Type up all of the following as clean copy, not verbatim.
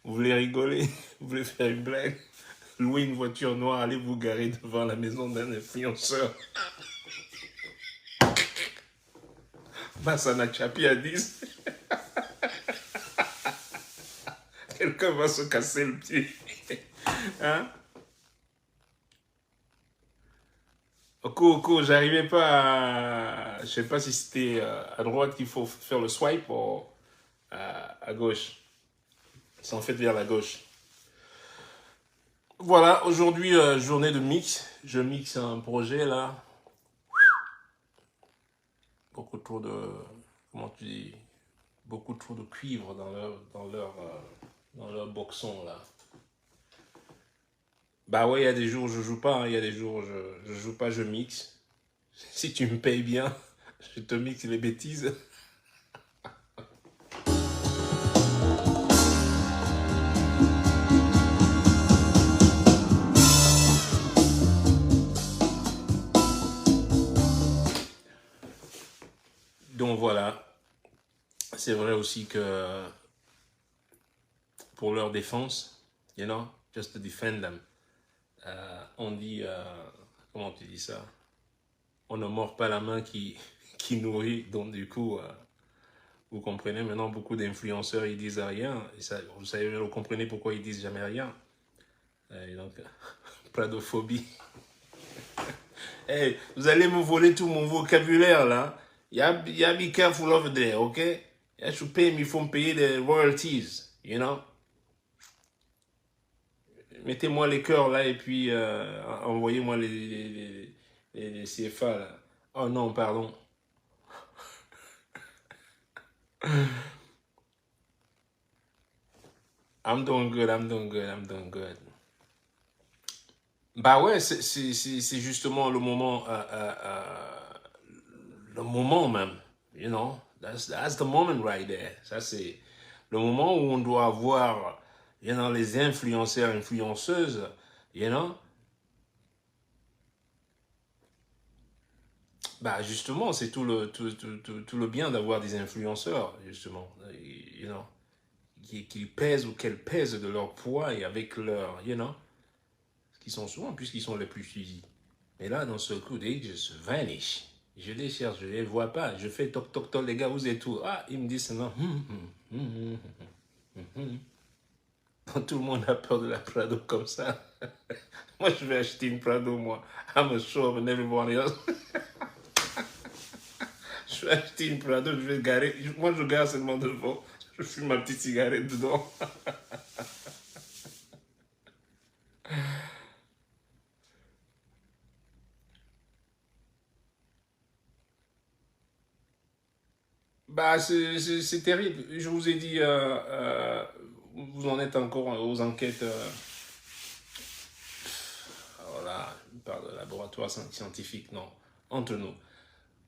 Vous voulez rigoler? Vous voulez faire une blague? Louer une voiture noire, allez vous garer devant la maison d'un influenceur. Masana Chapi a dit, quelqu'un va se casser le pied. Hein? Coco, j'arrivais pas à... Je sais pas si c'était à droite qu'il faut faire le swipe ou à gauche. C'est en fait vers la gauche. Voilà, aujourd'hui, journée de mix. Je mixe un projet là. Beaucoup trop de... Comment tu dis? Beaucoup trop de cuivre dans leur boxon là. Bah ouais, il y a des jours où je joue pas, hein. Il y a des jours où je joue pas, je mixe. Si tu me payes bien, je te mixe les bêtises. Donc voilà, c'est vrai aussi que pour leur défense, you know, just to defend them, on dit, comment tu dis ça? On ne mord pas la main qui nourrit, donc du coup, vous comprenez, maintenant beaucoup d'influenceurs, ils disent rien, et ça, vous savez, vous comprenez pourquoi ils disent jamais rien. Et donc, pradophobie. Hey, vous allez me voler tout mon vocabulaire là. Yeah, be careful over there, ok? Yeah, je paye, mais il faut me payer des royalties, you know? Mettez-moi les cœurs là et puis envoyez-moi les CFA là. Oh non, pardon. I'm doing good, I'm doing good, I'm doing good. Bah ouais, c'est justement le moment même, you know, that's the moment right there. Ça c'est le moment où on doit avoir, you know, les influenceurs, influenceuses, you know. Bah justement, c'est tout le bien d'avoir des influenceurs, justement, you know, qui pèsent ou qu'elles pèsent de leur poids et avec leur, you know, qui sont souvent, puisqu'ils sont les plus suivis. Mais là, dans ce coup, they just vanish. Je les cherche, je les vois pas. Je fais toc toc toc, les gars, vous êtes où? Ah, ils me disent seulement. Tout le monde a peur de la Prado comme ça. Moi, je vais acheter une Prado, moi. I'm a show up and everybody else. Je vais acheter une Prado, je vais garer. Moi, je gare seulement devant. Je fume ma petite cigarette dedans. Bah, c'est terrible. Je vous ai dit, vous en êtes encore aux enquêtes. Voilà, on parle de laboratoire scientifique, non. Entre nous.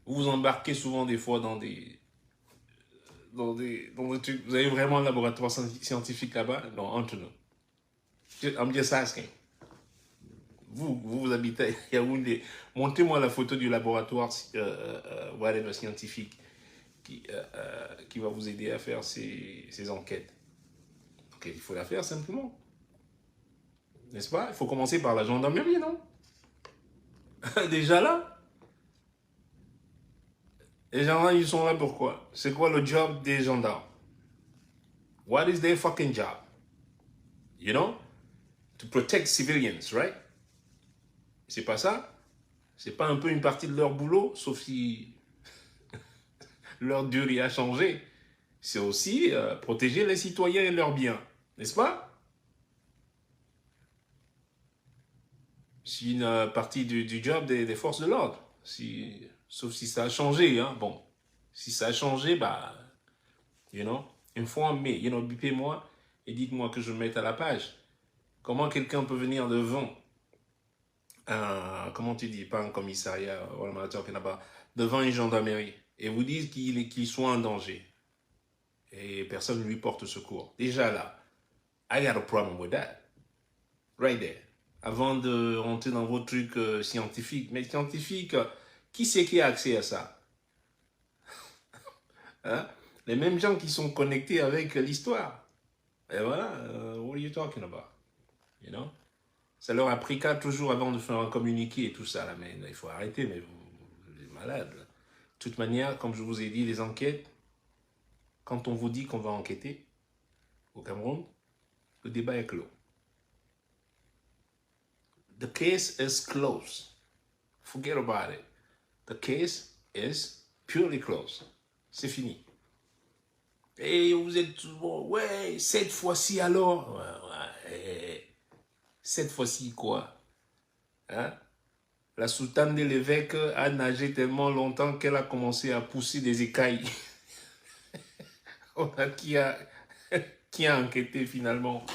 Vous vous embarquez souvent des fois dans des trucs. Vous avez vraiment un laboratoire scientifique là-bas? Non, entre nous. I'm just asking. Vous habitez à Yaoundé. Montrez-moi la photo du laboratoire whatever, scientifique qui va vous aider à faire ces enquêtes. Donc, il faut la faire simplement. N'est-ce pas? Il faut commencer par la gendarmerie, non? Déjà là, les gendarmes, ils sont là pourquoi? C'est quoi le job des gendarmes? What is their fucking job? You know? To protect civilians, right? C'est pas ça? C'est pas un peu une partie de leur boulot, sauf si leur durée a changé. C'est aussi protéger les citoyens et leurs biens, n'est-ce pas? C'est une partie du job des forces de l'ordre. Sauf si ça a changé, hein. Bon, si ça a changé, bah, you know, informez, you know, bipez-moi et dites-moi que je me mette à la page. Comment quelqu'un peut venir devant comment tu dis, pas un commissariat, what am I talking about, devant une gendarmerie et vous disent qu'il soit en danger et personne ne lui porte secours. Déjà là, I got a problem with that. Right there. Avant de rentrer dans vos trucs scientifiques. Mais scientifiques, qui c'est qui a accès à ça? Hein? Les mêmes gens qui sont connectés avec l'histoire. Et voilà, are you talking about? You know? Ça leur a pris 4 jours avant de faire un communiqué et tout ça, là. Mais il faut arrêter, mais vous êtes malades, là. De toute manière, comme je vous ai dit, les enquêtes, quand on vous dit qu'on va enquêter au Cameroun, le débat est clos. The case is closed. Forget about it. The case is purely closed. C'est fini. Et vous êtes toujours, ouais, cette fois-ci alors. Ouais. Cette fois-ci quoi? Hein? La sultane de l'évêque a nagé tellement longtemps qu'elle a commencé à pousser des écailles. On a qui a enquêté finalement?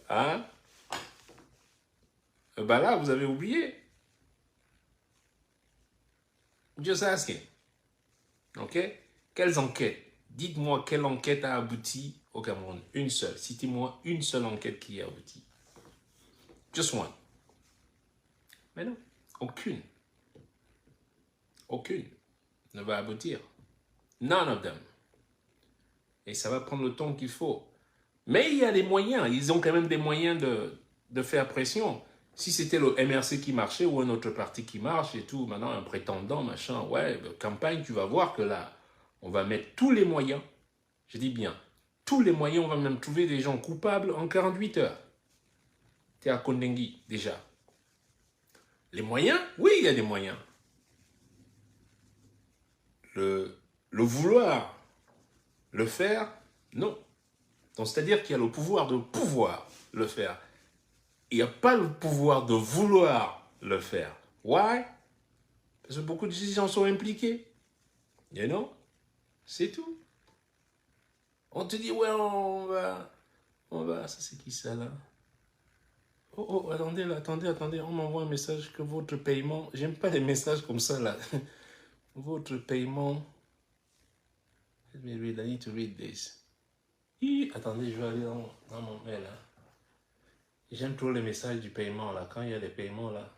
Hein? Ben là, vous avez oublié. Just asking. Ok? Quelles enquêtes? Dites-moi quelle enquête a abouti au Cameroun. Une seule. Citez-moi une seule enquête qui a abouti. Just one. Mais non, aucune. Aucune ne va aboutir. None of them. Et ça va prendre le temps qu'il faut. Mais il y a des moyens. Ils ont quand même des moyens de faire pression. Si c'était le MRC qui marchait ou un autre parti qui marche et tout, maintenant un prétendant, machin, ouais, campagne, tu vas voir que là, on va mettre tous les moyens, je dis bien, tous les moyens, on va même trouver des gens coupables en 48 heures. T'es à Kondengui, déjà. Les moyens? Oui, il y a des moyens. Le vouloir le faire, non. Donc, c'est-à-dire qu'il y a le pouvoir de pouvoir le faire. Il n'y a pas le pouvoir de vouloir le faire. Why? Parce que beaucoup de gens sont impliqués. You know? C'est tout. On te dit, ouais, on va, ça c'est qui ça là? Oh, attendez, on m'envoie un message que votre paiement, j'aime pas les messages comme ça là. Votre paiement, let me read, I need to read this. Attendez, je vais aller dans mon mail là. J'aime trop les messages du paiement là, quand il y a des paiements là.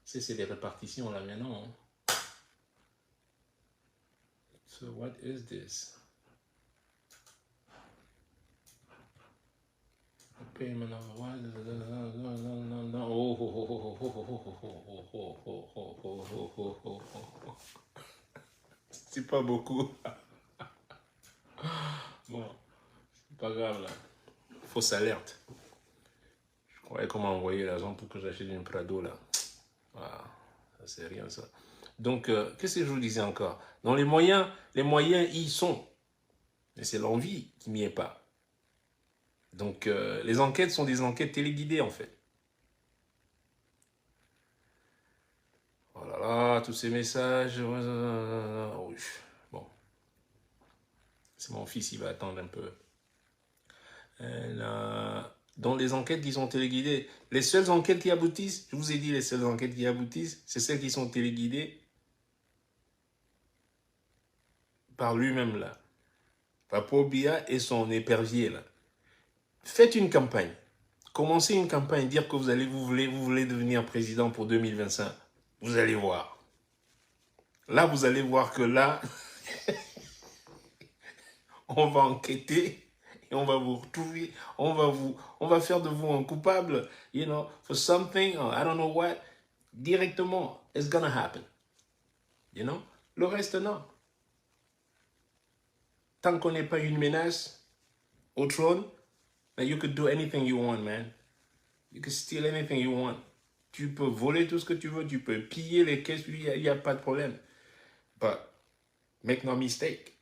C'est des répartitions là maintenant. Hein. So what is this? Payment of what? C'est pas beaucoup. Bon, c'est pas grave là. Fausse alerte. Je croyais qu'on m'a envoyé l'argent pour que j'achète une Prado là. Ah, ça c'est rien ça. Donc, qu'est-ce que je vous disais encore? Dans les moyens, y sont. Mais c'est l'envie qui n'y est pas. Donc, les enquêtes sont des enquêtes téléguidées, en fait. Oh là là, tous ces messages. Bon. C'est mon fils, il va attendre un peu. Dans les enquêtes qui sont téléguidées, les seules enquêtes qui aboutissent, je vous ai dit les seules enquêtes qui aboutissent, c'est celles qui sont téléguidées par lui-même, là. Papo Biya et son épervier, là. Faites une campagne. Commencez une campagne, dire que vous voulez devenir président pour 2025. Vous allez voir. Là, vous allez voir que là, on va enquêter et on va vous retrouver. On va faire de vous un coupable, you know, for something, or I don't know what. Directement, it's gonna happen. You know? Le reste, non. Tant qu'on n'est pas une menace au trône, you could do anything you want, man. You can steal anything you want. Tu peux voler tout ce que tu veux, tu peux piller les caisses, il n'y a pas de problème. But, make no mistake.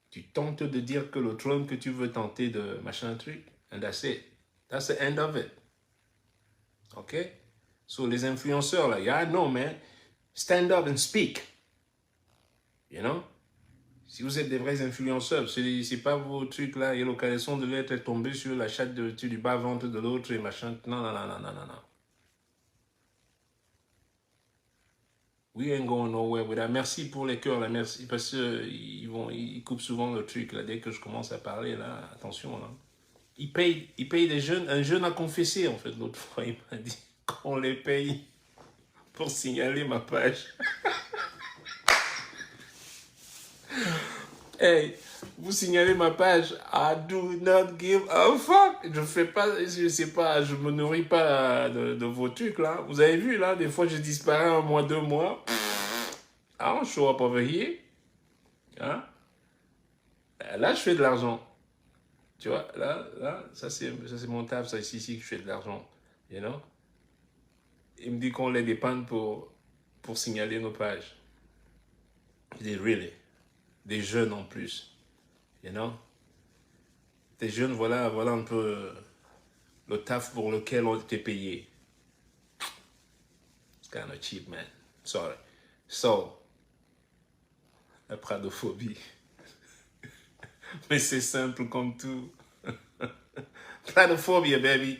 Tu tentes de dire que le trône que tu veux tenter de machin truc, and that's it. That's the end of it. OK? So, les influenceurs, là, yeah, no, man. Stand up and speak. You know? Si vous êtes des vrais influenceurs, c'est pas vos trucs là, et l'occasion devait être tombé sur la chatte du bas-ventre de l'autre et machin. Non. We ain't going nowhere with that. Merci pour les cœurs là, merci, parce qu'ils coupent souvent le truc là, dès que je commence à parler là, attention là. Ils payent des jeunes, un jeune a confessé en fait l'autre fois, il m'a dit qu'on les paye pour signaler ma page. Hey, vous signalez ma page. I do not give a fuck. Je fais pas, je sais pas, je me nourris pas de vos trucs là. Vous avez vu là, des fois je disparais 1 mois, 2 mois. I don't show up over here. Hein? Là, je fais de l'argent. Tu vois, là, ça c'est mon taf, ça c'est ici que je fais de l'argent. You know? Il me dit qu'on les dépanne pour signaler nos pages. Je dis, really? Des jeunes en plus. You know? Des jeunes, voilà un peu le taf pour lequel on était payé. It's kind of cheap, man. Sorry. So, la pradophobie. Mais c'est simple comme tout. Pradophobie, baby.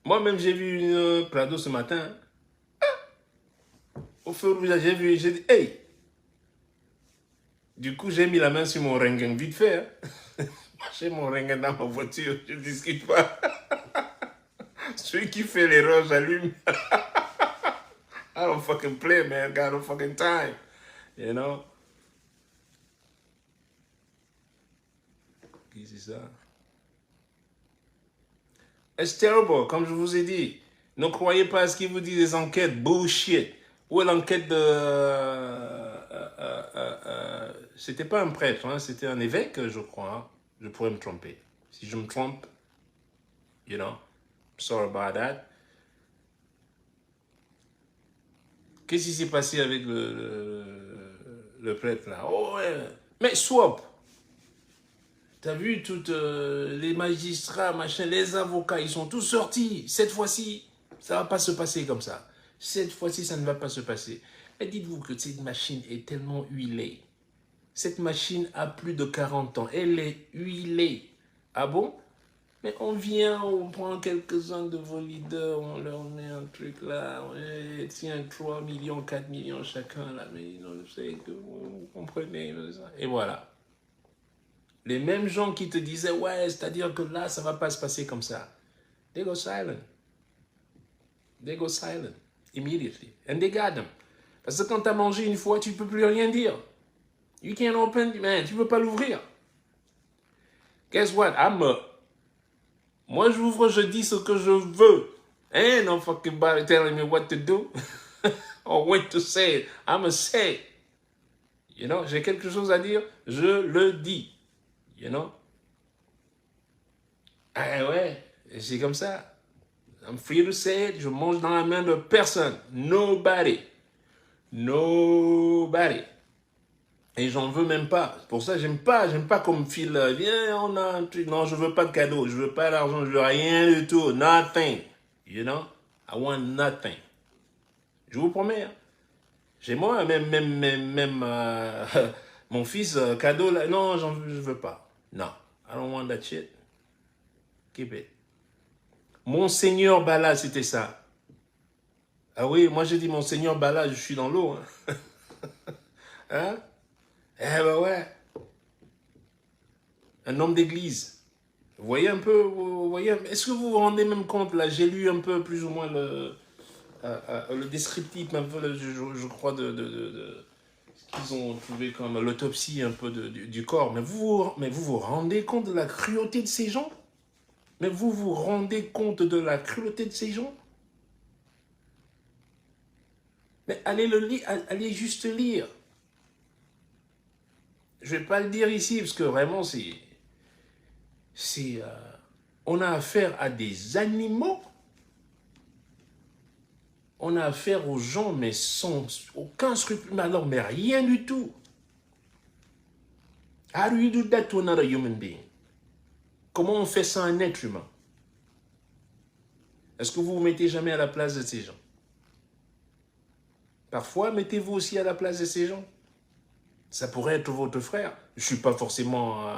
Moi-même, j'ai vu une Prado ce matin. Au feu rouge, j'ai vu, j'ai dit, hey! Du coup, j'ai mis la main sur mon ringuin vite fait. Hein. J'ai mon ringuin dans ma voiture, je ne discute pas. Celui qui fait l'erreur, j'allume. I don't fucking play, man. I got no fucking time. You know? Qui c'est ça? It's terrible, comme je vous ai dit. Ne croyez pas à ce qu'ils vous disent des enquêtes bullshit. Où est l'enquête de... c'était pas un prêtre, hein, c'était un évêque, je crois. Hein. Je pourrais me tromper. Si je me trompe, you know, sorry about that. Qu'est-ce qui s'est passé avec le prêtre là? Oh ouais, mais swap. T'as vu, toutes les magistrats, machin, les avocats, ils sont tous sortis. Cette fois-ci, ça va pas se passer comme ça. Cette fois-ci, ça ne va pas se passer. Mais dites-vous que cette machine est tellement huilée. Cette machine a plus de 40 ans. Elle est huilée. Ah bon? Mais on vient, on prend quelques-uns de vos leaders, on leur met un truc là. Ouais, tiens, 3 millions, 4 millions chacun là. Mais non, je sais que vous comprenez. Et voilà. Les mêmes gens qui te disaient, ouais, c'est-à-dire que là, ça ne va pas se passer comme ça. They go silent. They go silent. Immediately. And they got them. Parce que quand tu as mangé une fois, tu ne peux plus rien dire. You can't open, man, tu ne peux pas l'ouvrir. Guess what? Moi, j'ouvre, je dis ce que je veux. Ain't no fucking body telling me what to do. Or when to say it. I'm a say it. You know, j'ai quelque chose à dire, je le dis. You know? Ah ouais, c'est comme ça. I'm free to say it, je mange dans la main de personne. Nobody. Nobody. Et j'en veux même pas. Pour ça, j'aime pas qu'on me file, viens, on a un truc. Non, je veux pas de cadeau, je veux pas d'argent, je veux rien du tout. Nothing. You know? I want nothing. Je vous promets. Hein. Chez moi, même mon fils, cadeau, là, non, je veux pas. Non. I don't want that shit. Keep it. Monseigneur Bala, c'était ça. Ah oui, moi j'ai dit Monseigneur Bala, je suis dans l'eau. Hein? Hein? Eh ben ouais. Un homme d'église. Vous voyez un peu, est-ce que vous vous rendez même compte, là, j'ai lu un peu plus ou moins le descriptif, un peu, je crois, de ce qu'ils ont trouvé comme l'autopsie un peu du corps. Mais vous vous rendez compte de la cruauté de ces gens? Mais vous vous rendez compte de la cruauté de ces gens? Mais allez le lire, allez juste lire. Je ne vais pas le dire ici, parce que vraiment, on a affaire à des animaux. On a affaire aux gens, mais sans aucun scrupule. Mais rien du tout. How do you do that to another human being? Comment on fait ça à un être humain? Est-ce que vous vous mettez jamais à la place de ces gens? Parfois, mettez-vous aussi à la place de ces gens. Ça pourrait être votre frère. Je ne suis pas forcément...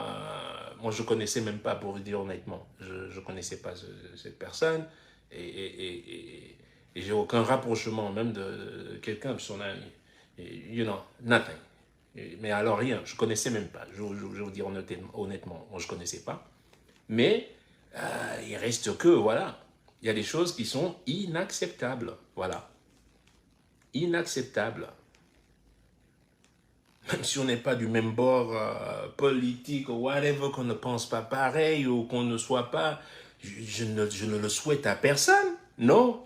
moi, je ne connaissais même pas, pour vous dire honnêtement. Je ne connaissais pas cette personne. Et j'ai aucun rapprochement même de quelqu'un de son ami. You know, nothing. Mais alors rien, je ne connaissais même pas. Je vais vous dire honnêtement, moi, je ne connaissais pas. Mais il reste que, voilà, il y a des choses qui sont inacceptables. Voilà. Inacceptables. Même si on n'est pas du même bord politique ou whatever, qu'on ne pense pas pareil ou qu'on ne soit pas, je ne le souhaite à personne. Non.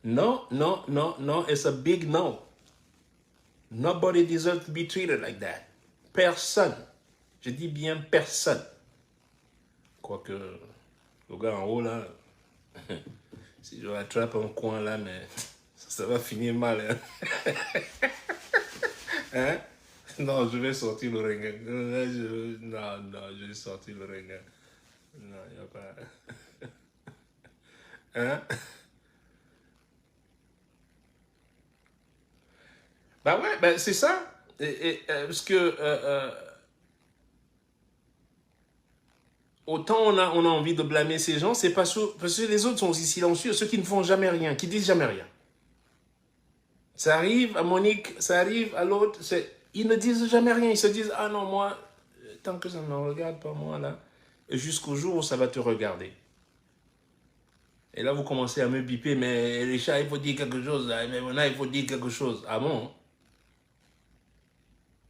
No, no, no, no. It's a big no. Nobody deserves to be treated like that. Personne. Je dis bien personne. Quoique, le gars en haut là, si je l'attrape un coin là, mais ça va finir mal. Hein? Hein? Non, je vais sortir le ringue. Non, non, je vais sortir le ringue. Non, il n'y a pas. Hein? Bah ouais, bah c'est ça. Parce que autant on a envie de blâmer ces gens, c'est parce que les autres sont aussi silencieux, ceux qui ne font jamais rien, qui disent jamais rien. Ça arrive à Monique, ça arrive à l'autre, ils ne disent jamais rien, ils se disent, ah non, moi, tant que ça ne me regarde pas, moi, là, jusqu'au jour où ça va te regarder. Et là, vous commencez à me biper, mais les chats, il faut dire quelque chose, là, mais maintenant, il faut dire quelque chose. Ah bon?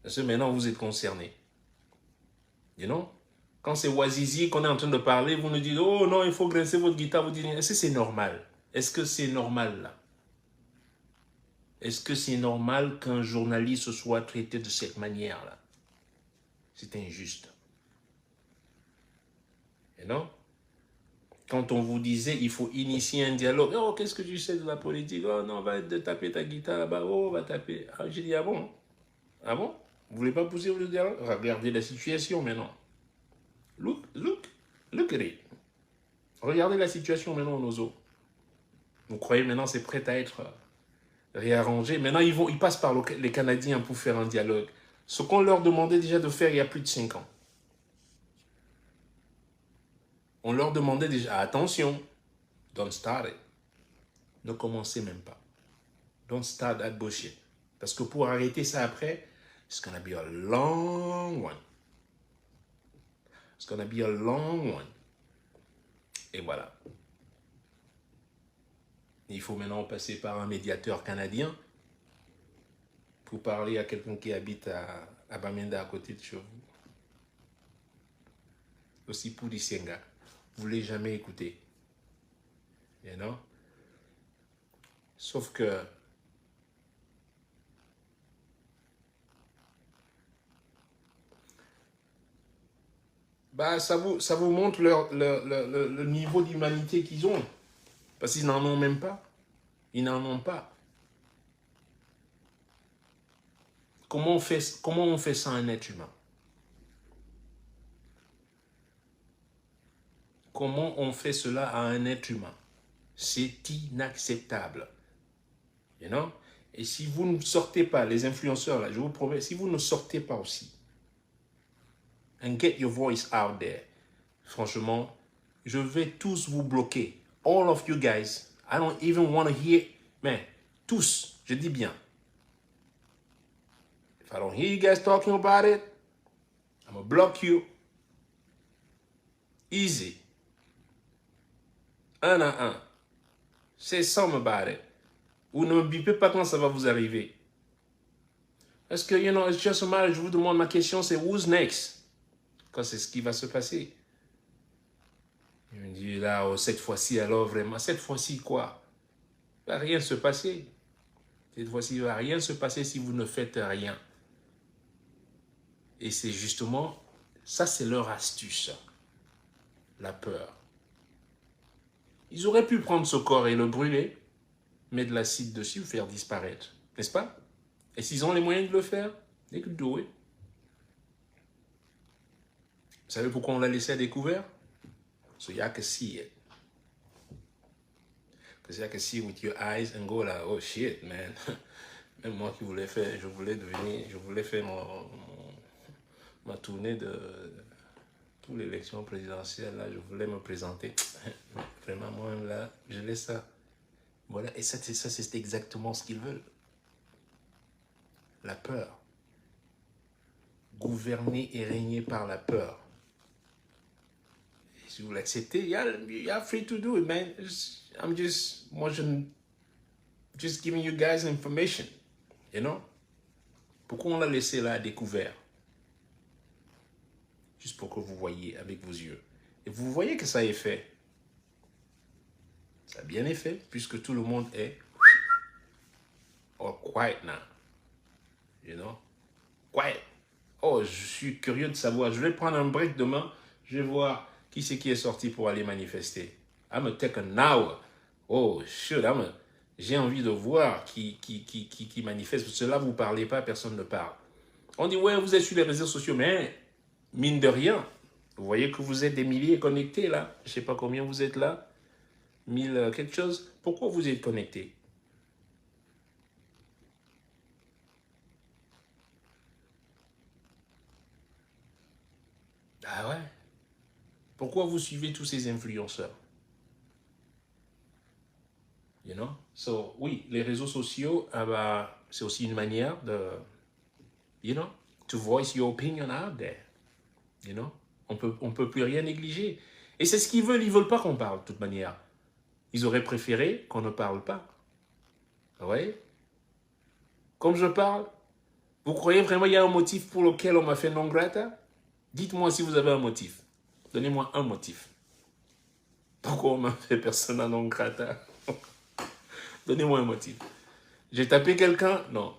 Parce que maintenant, vous êtes concernés. You know? Quand c'est Wazizi qu'on est en train de parler, vous nous dites, oh non, il faut grincer votre guitare, vous dites, est-ce que c'est normal? Est-ce que c'est normal, là? Est-ce que c'est normal qu'un journaliste soit traité de cette manière-là? C'est injuste. Et non? Quand on vous disait, il faut initier un dialogue. Oh, qu'est-ce que tu sais de la politique? Oh non, va de taper ta guitare là-bas. Oh, va taper. Ah, j'ai dit, ah bon? Ah bon? Vous voulez pas pousser le dialogue? Regardez la situation maintenant. Look at it. Regardez la situation maintenant, Nozo. Vous croyez maintenant c'est prêt à être réarrangé? Maintenant, ils passent par les Canadiens pour faire un dialogue. Ce qu'on leur demandait déjà de faire il y a plus de 5 ans. On leur demandait déjà, attention, don't start it. Ne commencez même pas. Don't start that bullshit. Parce que pour arrêter ça après, it's gonna be a long one. It's gonna be a long one. Et voilà. Il faut maintenant passer par un médiateur canadien pour parler à quelqu'un qui habite à Bamenda, à côté de chez vous. Aussi pour Disenga. Vous ne l'avez jamais écouté. You know? Sauf que bah, ça vous montre le niveau d'humanité qu'ils ont. Parce qu'ils n'en ont même pas. Ils n'en ont pas. Comment on fait ça à un être humain? Comment on fait cela à un être humain? C'est inacceptable. You know? Et si vous ne sortez pas, les influenceurs, là, je vous promets, si vous ne sortez pas aussi, and get your voice out there, franchement, je vais tous vous bloquer. All of you guys, I don't even want to hear, mais tous, je dis bien. If I don't hear you guys talking about it, I'm gonna block you. Easy. Un à un. Say something about it. Vous ne me bipez pas quand ça va vous arriver. Parce que, you know, it's just a matter, je vous demande, ma question, c'est who's next? Quand c'est ce qui va se passer. Il me dit là, oh, cette fois-ci, alors vraiment, cette fois-ci quoi? Il ne va rien se passer. Cette fois-ci, il ne va rien se passer si vous ne faites rien. Et c'est justement, ça c'est leur astuce. La peur. Ils auraient pu prendre ce corps et le brûler, mettre de l'acide dessus, ou faire disparaître. N'est-ce pas? Et s'ils ont les moyens de le faire, they could do it. Vous savez pourquoi on l'a laissé à découvert? So you can see it. Because you can see it with your eyes and go like, oh shit, man. Même moi qui voulais faire, je voulais faire ma tournée pour l'élection présidentielle, là, je voulais me présenter. Vraiment, moi-même, là, je laisse ça. Voilà, et ça, c'est exactement ce qu'ils veulent. La peur. Gouverner et régner par la peur. Et si vous l'acceptez, you're free to do it, man. Just giving you guys information. You know? Pourquoi on l'a laissé là à découvert? Juste pour que vous voyez avec vos yeux. Et vous voyez que ça a effet. Ça a bien effet, puisque tout le monde est quiet now. You know? Quiet. Oh, je suis curieux de savoir. Je vais prendre un break demain. Je vais voir qui c'est qui est sorti pour aller manifester. I'm gonna take an hour. Oh, shit. J'ai envie de voir qui manifeste. Parce que là, vous ne parlez pas, personne ne parle. On dit, ouais, vous êtes sur les réseaux sociaux, mais mine de rien, vous voyez que vous êtes des milliers connectés là. Je ne sais pas combien vous êtes là. 1000 quelque chose. Pourquoi vous êtes connectés? Ah ouais? Pourquoi vous suivez tous ces influenceurs? You know? So, oui, les réseaux sociaux, c'est aussi une manière de, you know, to voice your opinion out there. You know? On peut plus rien négliger. Et c'est ce qu'ils veulent. Ils veulent pas qu'on parle, de toute manière. Ils auraient préféré qu'on ne parle pas. Vous voyez? Comme je parle, vous croyez vraiment qu'il y a un motif pour lequel on m'a fait non grata? Dites-moi si vous avez un motif. Donnez-moi un motif. Pourquoi on m'a fait persona non grata? Donnez-moi un motif. J'ai tapé quelqu'un? Non.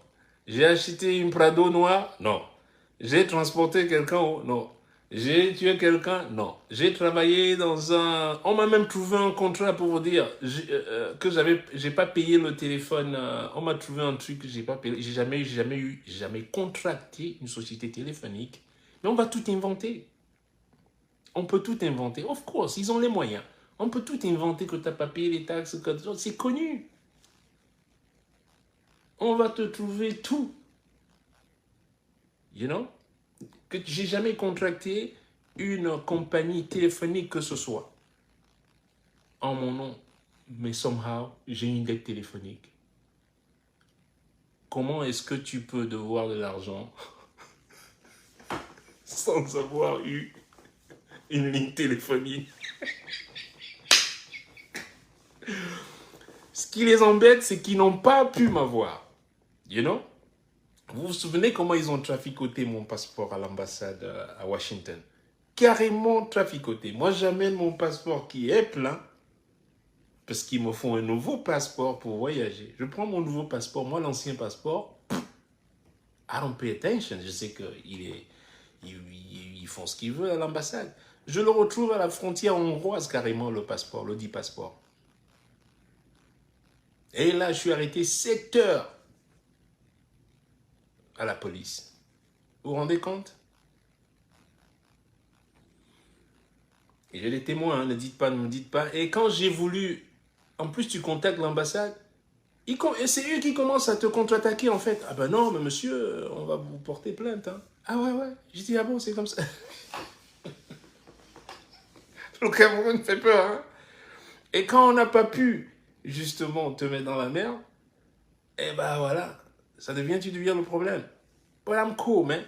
J'ai acheté une Prado noire? Non. J'ai transporté quelqu'un? Non. J'ai tué quelqu'un? Non. J'ai travaillé dans un... On m'a même trouvé un contrat pour vous dire que j'ai pas payé le téléphone. On m'a trouvé un truc que j'ai pas payé. J'ai jamais contracté une société téléphonique. Mais on va tout inventer. On peut tout inventer. Of course, ils ont les moyens. On peut tout inventer que tu n'as pas payé les taxes. C'est connu. On va te trouver tout. You know? Que j'ai jamais contracté une compagnie téléphonique que ce soit en mon nom, mais somehow j'ai une dette téléphonique. Comment est-ce que tu peux devoir de l'argent sans avoir eu une ligne téléphonique? Ce qui les embête, c'est qu'ils n'ont pas pu m'avoir. You know? Vous vous souvenez comment ils ont traficoté mon passeport à l'ambassade à Washington? Carrément traficoté. Moi, j'amène mon passeport qui est plein parce qu'ils me font un nouveau passeport pour voyager. Je prends mon nouveau passeport. Moi, l'ancien passeport, I don't pay attention. Je sais qu'ils font ce qu'ils veulent à l'ambassade. Je le retrouve à la frontière hongroise carrément, le passeport, le dit passeport. Et là, je suis arrêté 7 heures à la police. Vous vous rendez compte? Et j'ai des témoins, hein, ne me dites pas. Et quand j'ai voulu, en plus tu contactes l'ambassade, c'est eux qui commencent à te contre-attaquer en fait. Ah ben non, mais monsieur, on va vous porter plainte. Hein. Ah ouais. J'ai dit, ah bon, c'est comme ça. Le Cameroun fait peur. Hein. Et quand on n'a pas pu, justement, te mettre dans la merde, eh ben voilà, tu deviens le problème. But I'm cool, man.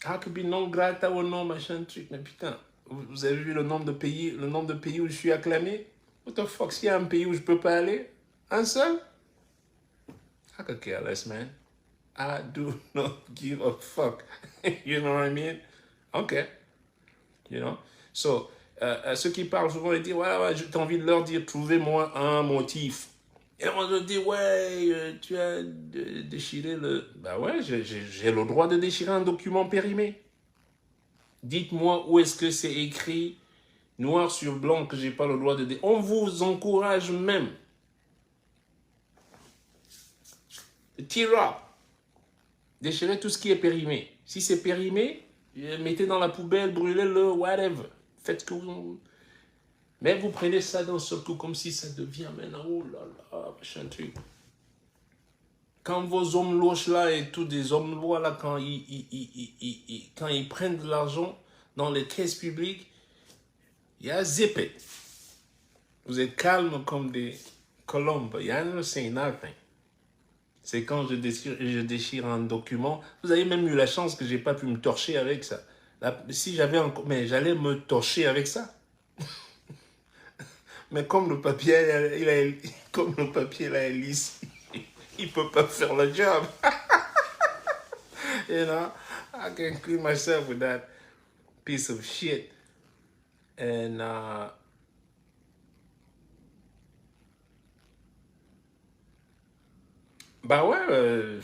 How could be non grata ou non, machin, truc. Mais putain, vous avez vu le nombre de pays où je suis acclamé? What the fuck, s'il y a un pays où je peux pas aller? Un seul? I could care less, man. I do not give a fuck. You know what I mean? Okay. You know? So, ceux qui parlent souvent, ils disent, ouais, j'ai envie de leur dire, trouvez-moi un motif. Et on se dit, ouais, tu as déchiré le... Ben ouais, j'ai le droit de déchirer un document périmé. Dites-moi où est-ce que c'est écrit noir sur blanc que j'ai pas le droit de... On vous encourage même. Tear up. Déchirez tout ce qui est périmé. Si c'est périmé, mettez dans la poubelle, brûlez-le, whatever. Faites ce que vous... Mais vous prenez ça d'un seul coup comme si ça devient maintenant, oh là là, machin truc. Quand vos hommes louches là et tous des hommes lois là, quand ils prennent de l'argent dans les caisses publiques, il y a zip it. Vous êtes calme comme des colombes. Il y a no say nothing. C'est quand je déchire un document. Vous avez même eu la chance que j'ai pas pu me torcher avec ça. Là, si j'avais encore... Mais j'allais me torcher avec ça. Mais comme le papier, il est lisse, il ne peut pas faire le job. You know, I can clean myself with that piece of shit. And bah ouais,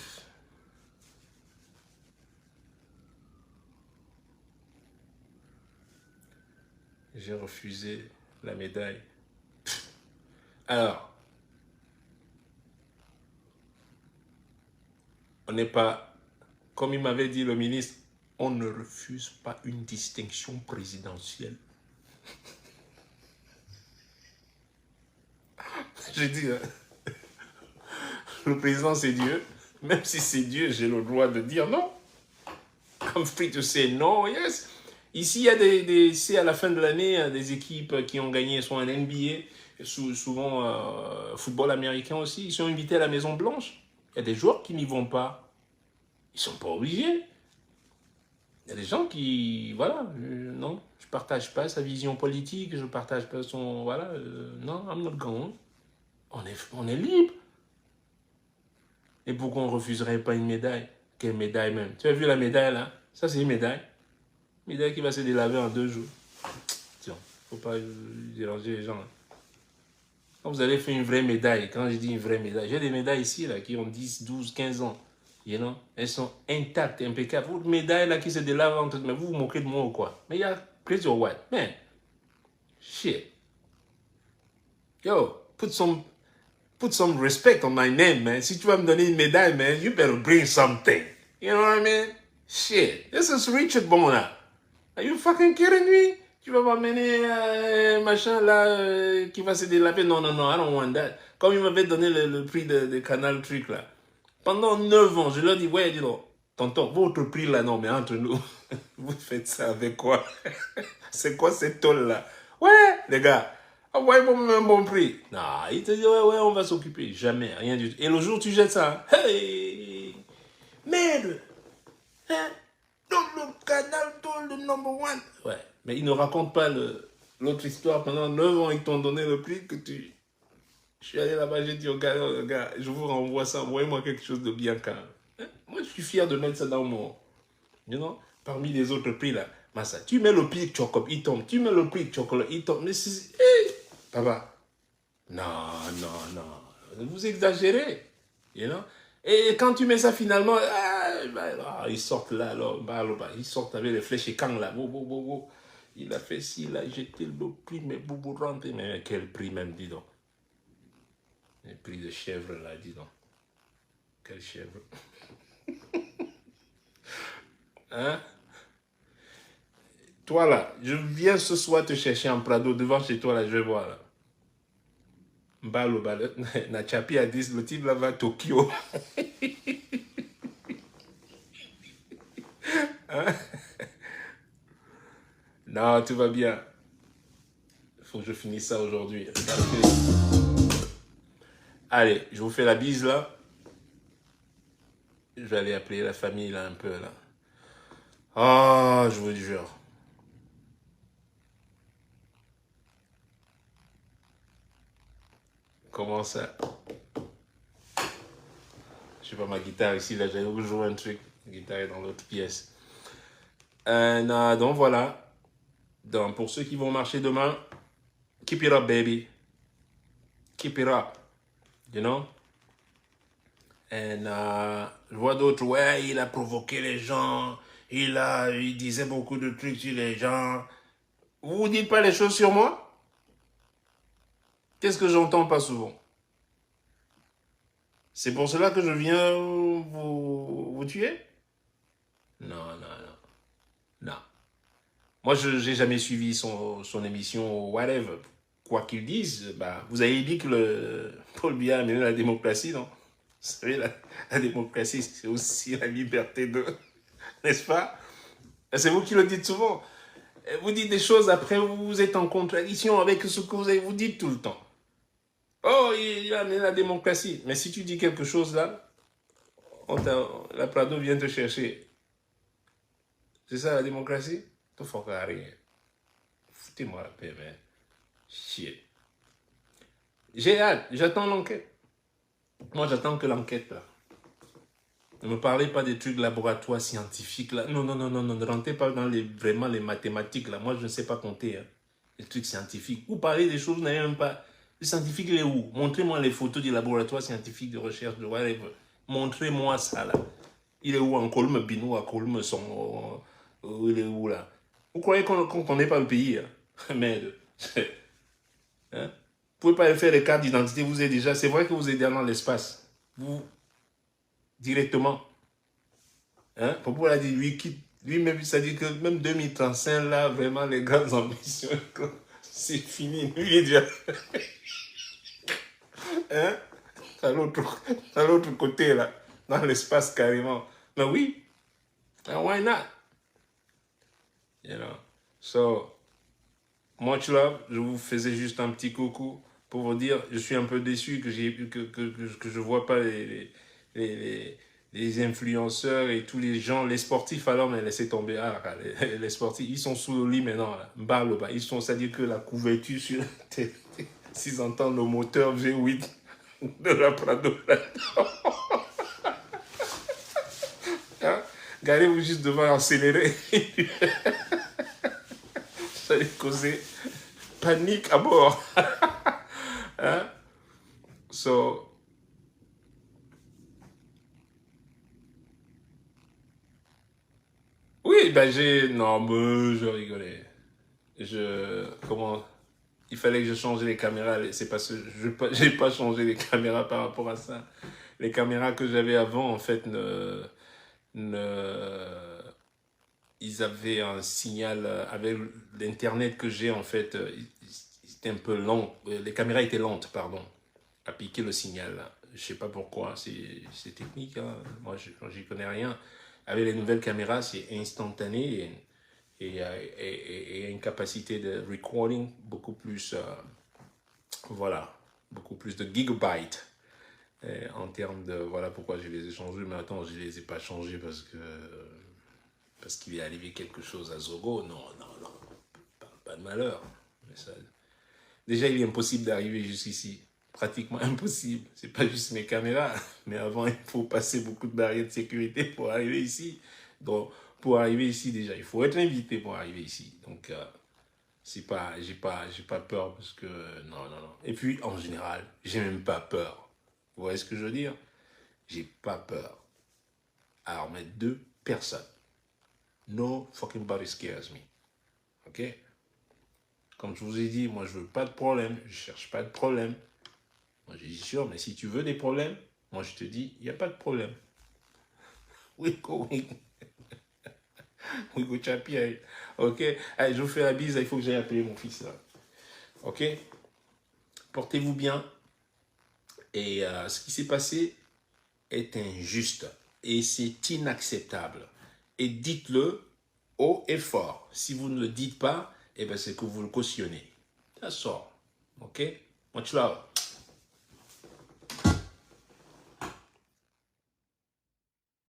j'ai refusé la médaille. Alors, on n'est pas, comme il m'avait dit le ministre, on ne refuse pas une distinction présidentielle. J'ai dit, le président c'est Dieu. Même si c'est Dieu, j'ai le droit de dire non. I'm free to say no, yes. Ici, il y a c'est à la fin de l'année, des équipes qui ont gagné, soit en NBA, souvent football américain aussi, ils sont invités à la Maison Blanche. Il y a des joueurs qui n'y vont pas. Ils sont pas obligés. Il y a des gens qui, voilà, non, je partage pas sa vision politique, je partage pas son, voilà, non, I'm not going. On est libre. Et pourquoi on refuserait pas une médaille? Quelle médaille même? Tu as vu la médaille là? Ça c'est une médaille. Une médaille qui va se délaver en 2 jours. Tiens, faut pas déranger les gens. Quand vous allez faire une vraie médaille, quand je dis une vraie médaille, j'ai des médailles ici là qui ont 10, 12, 15 ans. You know? Elles sont intactes, impeccables. Votre médaille là qui se délave entre mais vous vous moquez de moi ou quoi? Mais il y a place your what? Man. Shit. Yo, put some respect on my name, man. Si tu vas me donner une médaille, man, you better bring something. You know what I mean? Shit. This is Richard Bona. Are you fucking kidding me? Tu vas m'amener machin là qui va se délaver? Non, non, non, I don't want that. Comme il m'avait donné le prix de Canal Truc là. Pendant 9 ans, je leur dis, ouais, dis donc, tonton, votre prix là, non, mais entre nous, vous faites ça avec quoi? C'est quoi cette tôle là? Ouais, les gars. Ah ouais, bon, un bon prix. Non, il te dit, ouais, ouais, on va s'occuper. Jamais, rien du tout. Et le jour où tu jettes ça, hey, merde, hein? Donc le canal, le number one. Ouais, mais ils ne racontent pas l'autre histoire. Pendant 9 ans, ils t'ont donné le prix que tu... Je suis allé là-bas, j'ai dit au gars, je vous renvoie ça, envoyez-moi quelque chose de bien calme. Hein? Moi, je suis fier de mettre ça dans mon... You know, parmi les autres prix là. Massa, tu mets le prix de chocolat, il tombe. Tu mets le prix de chocolat, il tombe. Mais c'est... Hey, papa. Non, non, non. Vous exagérez. You know? Et quand tu mets ça finalement, ils sortent là, alors, ils sortent avec les flèches et quand là. Il a fait ci, il a jeté le prix, mais boubou rentre. Mais quel prix même, dis donc. Le prix de chèvre là, dis donc. Quelle chèvre. Hein? Toi là, je viens ce soir te chercher en Prado, devant chez toi là, je vais voir là. Mbalo, Nachapi a dit, le type là va à Tokyo. Hein? Non, tout va bien. Il faut que je finisse ça aujourd'hui. Allez, je vous fais la bise là. Je vais aller appeler la famille là un peu là. Ah, je vous jure. Comment ça? Je sais pas, ma guitare ici là, j'allais vous jouer un truc. La guitare est dans l'autre pièce. Non, donc voilà. Donc pour ceux qui vont marcher demain, keep it up baby. Keep it up. You know? Et je vois d'autres, ouais, il a provoqué les gens, il disait beaucoup de trucs sur les gens. Vous vous dites pas les choses sur moi? Qu'est-ce que j'entends pas souvent? C'est pour cela que je viens vous tuer? Non, non, non, non. Moi, je n'ai jamais suivi son émission, whatever. Quoi qu'il dise, bah, vous avez dit que Paul Biya a mené la démocratie, non? Vous savez, la démocratie, c'est aussi la liberté de... N'est-ce pas? C'est vous qui le dites souvent. Vous dites des choses, après vous êtes en contradiction avec ce que vous dites tout le temps. Oh, il a amené la démocratie. Mais si tu dis quelque chose là, la Prado vient te chercher. C'est ça la démocratie? Tu fais rien. Foutez-moi la paix, man. Chier. J'ai hâte, j'attends l'enquête. Moi, j'attends que l'enquête là. Ne me parlez pas des trucs laboratoires scientifiques là. Non, non, non, non, non. Ne rentrez pas dans vraiment les mathématiques là. Moi, je ne sais pas compter. Hein. Les trucs scientifiques. Vous parlez des choses, vous n'avez même pas... Le scientifique, il est où? Montrez-moi les photos du laboratoire scientifique de recherche de whatever. Montrez-moi ça là. Il est où en Colme Bino, à Colme son... il est où là? Vous croyez qu'on ne connaît pas le pays? Hein? Merde. Hein? Vous ne pouvez pas faire les cartes d'identité, vous êtes déjà... C'est vrai que vous êtes déjà dans l'espace. Vous... Directement. Hein? Pourquoi il a dit, lui, quitte... Lui-même, ça dit que même 2035, là, vraiment, les grandes ambitions, c'est fini. Lui, il est déjà... Hein? À l'autre côté, là. Dans l'espace, carrément. Mais oui. And why not? You know? So, much love. Je vous faisais juste un petit coucou pour vous dire, je suis un peu déçu que je vois pas les influenceurs et tous les gens, les sportifs, alors, mais laissez tomber. Ah, les sportifs, ils sont sous le lit maintenant, là. Bas. Ils sont, c'est-à-dire que la couverture sur s'ils entendent le moteur V8 de la Prado là-dedans. Hein? Gardez-vous juste devant accélérer. Ça allait causer panique à bord. Hein? So, oui, ben non, mais je rigolais. Comment... Il fallait que je change les caméras. C'est parce que je n'ai pas changé les caméras par rapport à ça. Les caméras que j'avais avant, en fait, ils avaient un signal avec l'internet que j'ai, en fait, c'était un peu lent. Les caméras étaient lentes, pardon, à piquer le signal. Je sais pas pourquoi, c'est technique, hein. Moi j'y connais rien. Avec les nouvelles caméras, c'est instantané et une capacité de recording beaucoup plus, voilà, beaucoup plus de gigabytes. En termes de, voilà pourquoi je les ai changés. Mais attends, je les ai pas changés parce qu'il est arrivé quelque chose à Zogo. Non, non, non, pas de malheur. Mais ça, déjà, il est impossible d'arriver jusqu'ici. Pratiquement impossible. C'est pas juste mes caméras. Mais avant, il faut passer beaucoup de barrières de sécurité pour arriver ici. Donc, pour arriver ici, déjà, il faut être invité pour arriver ici. Donc, j'ai pas peur parce que, non, non, non. Et puis, en général, j'ai même pas peur. Vous voyez ce que je veux dire? J'ai pas peur. Alors, mais deux personnes. No fucking body scares me. Ok? Comme je vous ai dit, moi, je veux pas de problème. Je cherche pas de problème. Moi, j'ai dit sûr, mais si tu veux des problèmes, moi, je te dis, il n'y a pas de problème. We go chapier. Ok? Allez, je vous fais la bise. Il faut que j'aille appeler mon fils, là. Ok? Portez-vous bien. Et ce qui s'est passé est injuste. Et c'est inacceptable. Et dites-le haut et fort. Si vous ne le dites pas, eh ben c'est que vous le cautionnez. That's all. Ok? Much love.